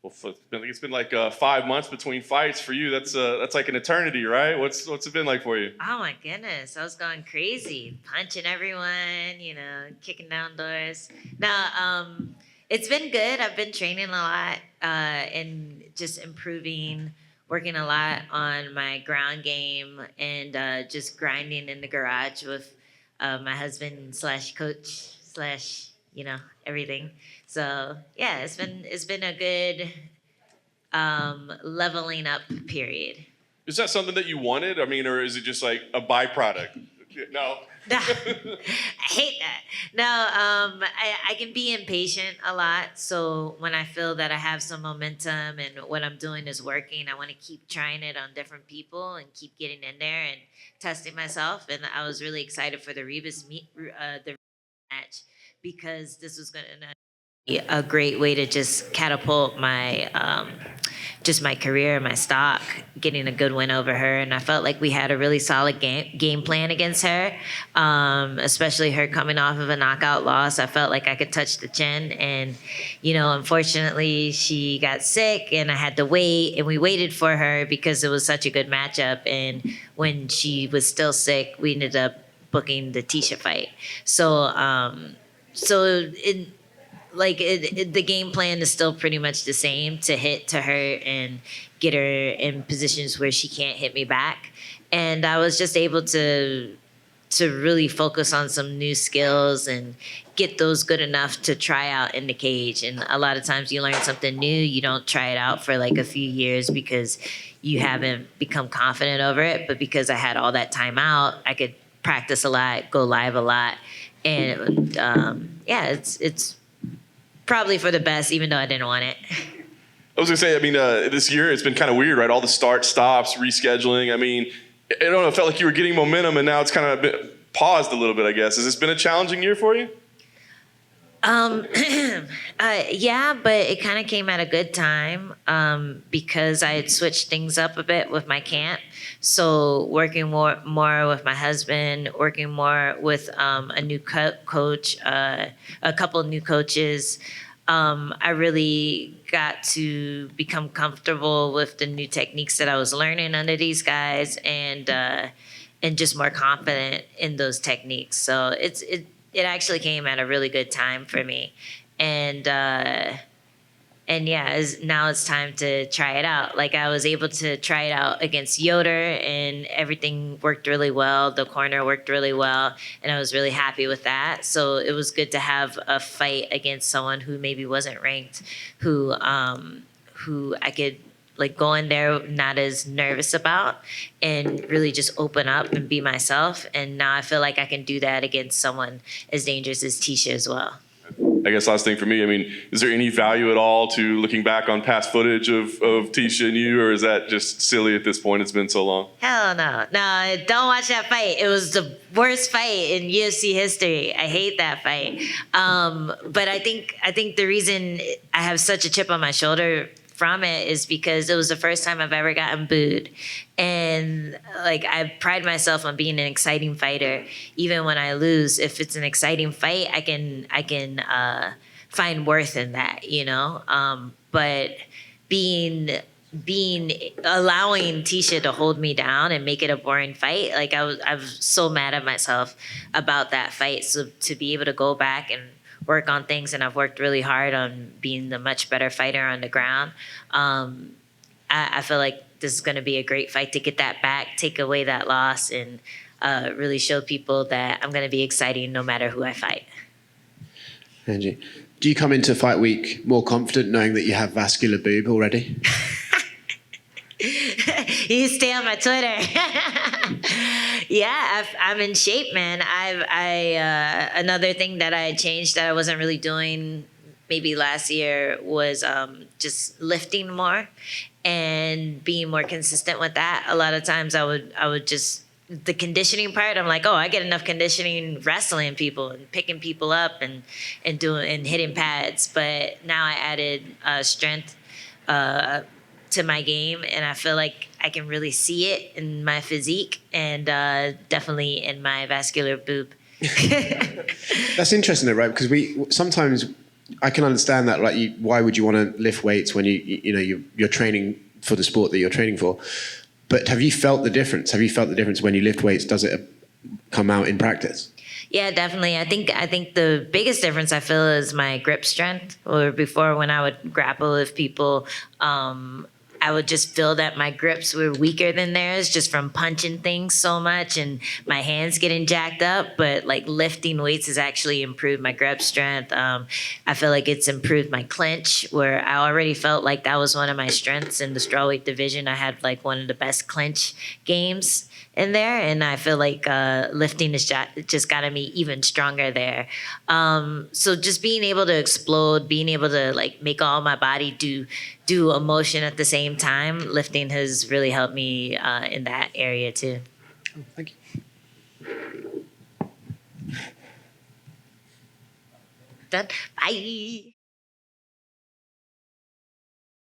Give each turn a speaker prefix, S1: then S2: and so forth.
S1: Well, it's been like 5 months between fights for you. That's like an eternity, right? What's it been like for you?
S2: Oh my goodness, I was going crazy, punching everyone, kicking down doors. No, it's been good. I've been training a lot and just improving, working a lot on my ground game and just grinding in the garage with my husband slash coach slash everything. So yeah, it's been a good leveling up period.
S1: Is that something that you wanted? I mean, or is it just like a byproduct? No.
S2: I hate that. No, I can be impatient a lot. So when I feel that I have some momentum and what I'm doing is working, I want to keep trying it on different people and keep getting in there and testing myself. And I was really excited for the the match because this was going to be a great way to just catapult my just my career, my stock, getting a good win over her. And I felt like we had a really solid game plan against her, especially her coming off of a knockout loss. I felt like I could touch the chin. And, unfortunately, she got sick and I had to wait. And we waited for her because it was such a good matchup. And when she was still sick, we ended up booking the Tecia fight. So, the game plan is still pretty much the same, to hit to her and get her in positions where she can't hit me back. And I was just able to really focus on some new skills and get those good enough to try out in the cage. And a lot of times you learn something new, you don't try it out for like a few years because you haven't become confident over it. But because I had all that time out, I could practice a lot, go live a lot. And it's probably for the best, even though I didn't want it.
S1: I was gonna say, I mean, this year it's been kind of weird, right? All the start, stops, rescheduling. I mean, I don't know. It felt like you were getting momentum, and now it's kind of paused a little bit, I guess. Has this been a challenging year for you?
S2: Yeah, but it kind of came at a good time because I had switched things up a bit with my camp. So working more with my husband, working more with a new coach, a couple of new coaches. I really got to become comfortable with the new techniques that I was learning under these guys, and just more confident in those techniques. So it actually came at a really good time for me, and yeah, now it's time to try it out. Like, I was able to try it out against Yoder, and everything worked really well. The corner worked really well, and I was really happy with that. So it was good to have a fight against someone who maybe wasn't ranked, who I could like go in there not as nervous about and really just open up and be myself. And now I feel like I can do that against someone as dangerous as Tecia as well.
S1: I guess last thing for me, I mean, is there any value at all to looking back on past footage of Tecia and you, or is that just silly at this point? It's been so long.
S2: Hell no. No, don't watch that fight. It was the worst fight in UFC history. I hate that fight. But I think the reason I have such a chip on my shoulder from it is because it was the first time I've ever gotten booed. And like, I pride myself on being an exciting fighter. Even when I lose, if it's an exciting fight, I can find worth in that, but allowing Tecia to hold me down and make it a boring fight, like I was so mad at myself about that fight. So to be able to go back and work on things, and I've worked really hard on being the much better fighter on the ground. I feel like this is going to be a great fight to get that back, take away that loss, and really show people that I'm going to be exciting no matter who I fight.
S3: Angie, do you come into fight week more confident knowing that you have vascular boob already?
S2: You stay on my Twitter. Yeah, I'm in shape, man. Another thing that I changed that I wasn't really doing maybe last year was just lifting more and being more consistent with that. A lot of times I would just, the conditioning part, I'm like, oh, I get enough conditioning wrestling people and picking people up and hitting pads. But now I added strength to my game, and I feel like I can really see it in my physique and definitely in my vascular boob.
S3: That's interesting though, right? Because we sometimes I can understand that. Like, why would you want to lift weights when you're training for the sport that you're training for? But have you felt the difference? Have you felt the difference when you lift weights? Does it come out in practice?
S2: Yeah, definitely. I think the biggest difference I feel is my grip strength. Or before, when I would grapple with people, I would just feel that my grips were weaker than theirs just from punching things so much and my hands getting jacked up. But like lifting weights has actually improved my grip strength. I feel like it's improved my clinch, where I already felt like that was one of my strengths in the strawweight division. I had like one of the best clinch games in there, and I feel like lifting has just gotten me even stronger there. So just being able to explode, being able to like make all my body do a motion at the same time, lifting has really helped me in that area too.
S3: Thank you.
S2: Done. Bye.